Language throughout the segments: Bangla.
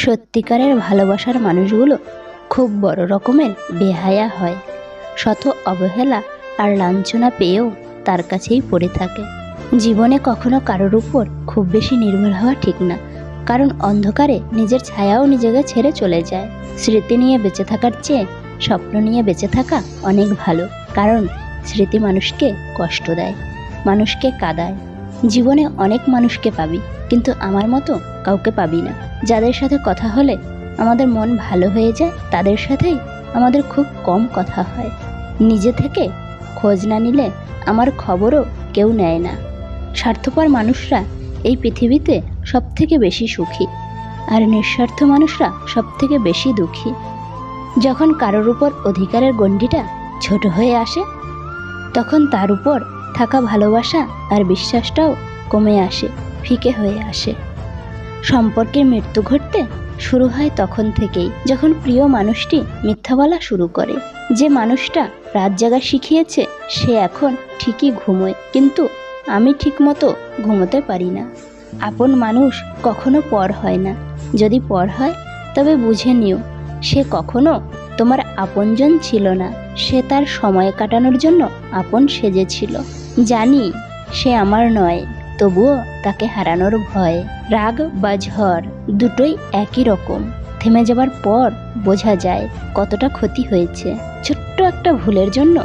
সত্যিকারের ভালোবাসার মানুষগুলো খুব বড় রকমের বেহায়া হয়। শত অবহেলা আর লাঞ্ছনা পেয়েও তার কাছেই পড়ে থাকে। জীবনে কখনো কারোর উপর খুব বেশি নির্ভর হওয়া ঠিক না, কারণ অন্ধকারে নিজের ছায়াও নিজেকে ছেড়ে চলে যায়। স্মৃতি নিয়ে বেঁচে থাকার চেয়ে স্বপ্ন নিয়ে বেঁচে থাকা অনেক ভালো, কারণ স্মৃতি মানুষকে কষ্ট দেয়, মানুষকে কাঁদায়। জীবনে অনেক মানুষকে পাবি, কিন্তু আমার মতো কাউকে পাবি না। যাদের সাথে কথা হলে আমাদের মন ভালো হয়ে যায়, তাদের সাথেই আমাদের খুব কম কথা হয়। নিজে থেকে খোঁজ না নিলে আমার খবরও কেউ নেয় না। স্বার্থপর মানুষরা এই পৃথিবীতে সব থেকে বেশি সুখী, আর নিঃস্বার্থ মানুষরা সব থেকে বেশি দুঃখী। যখন কারোর উপর অধিকারের গণ্ডিটা ছোট হয়ে আসে, তখন তার উপর থাকা ভালোবাসা আর বিশ্বাসটাও কমে আসে, ফিকে হয়ে আসে। সম্পর্কের মৃত্যু ঘটতে শুরু হয় তখন থেকেই, যখন প্রিয় মানুষটি মিথ্যা বলা শুরু করে। যে মানুষটা রাত জাগা শিখিয়েছে সে এখন ঠিকই ঘুমোয়, কিন্তু আমি ঠিকমতো ঘুমোতে পারি না। আপন মানুষ কখনো পর হয় না, যদি পর হয় তবে বুঝে নিও সে কখনো তোমার আপনজন ছিল না। সে তার সময় কাটানোর জন্য আপন সেজেছিল। জানি সে আমার নয়, তবুও তাকে হারানোর ভয়। রাগ বা ঝড় দুটোই একই রকম। থেমে যাবার পর বোঝা যায় কতটা ক্ষতি হয়েছে। ছোট্ট একটা ভুলের জন্য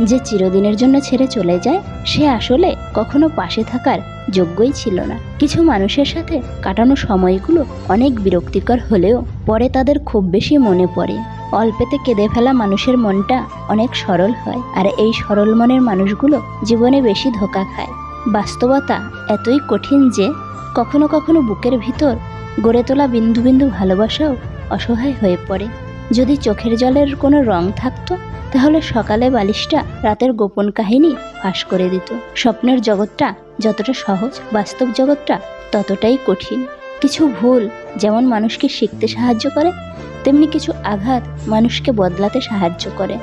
যে চিরদিনের জন্য ছেড়ে চলে যায়, সে আসলে কখনো পাশে থাকার যোগ্যই ছিল না। কিছু মানুষের সাথে কাটানো সময়গুলো অনেক বিরক্তিকর হলেও পরে তাদের খুব বেশি মনে পড়ে। অল্পেতে কেঁদে ফেলা মানুষের মনটা অনেক সরল হয়, আর এই সরল মনের মানুষগুলো জীবনে বেশি ধোঁকা খায়। বাস্তবতা এতই কঠিন যে কখনো কখনো বুকের ভিতর গড়ে তোলা বিন্দু বিন্দু ভালোবাসাও অসহায় হয়ে পড়ে। যদি চোখের জলের কোনো রং থাকতো, তাহলে সকালে বালিশটা রাতের গোপন কাহিনী ফাঁস করে দিত। স্বপ্নের জগৎটা যতটা সহজ, বাস্তব জগৎটা ততটাই কঠিন। কিছু ভুল যেমন মানুষকে শিখতে সাহায্য করে, তেমনি কিছু আঘাত মানুষকে বদলাতে সাহায্য করে।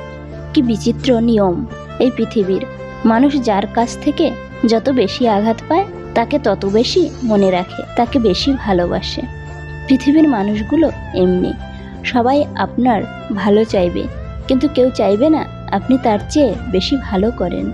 কি বিচিত্র নিয়ম এই পৃথিবীর! মানুষ যার কাছ থেকে যত বেশি আঘাত পায়, তাকে তত বেশি মনে রাখে, তাকে বেশি ভালোবাসে। পৃথিবীর মানুষগুলো এমনি, সবাই আপনার ভালো চাইবে, কিন্তু কেউ চাইবে না আপনি তার চেয়ে বেশি ভালো করেন।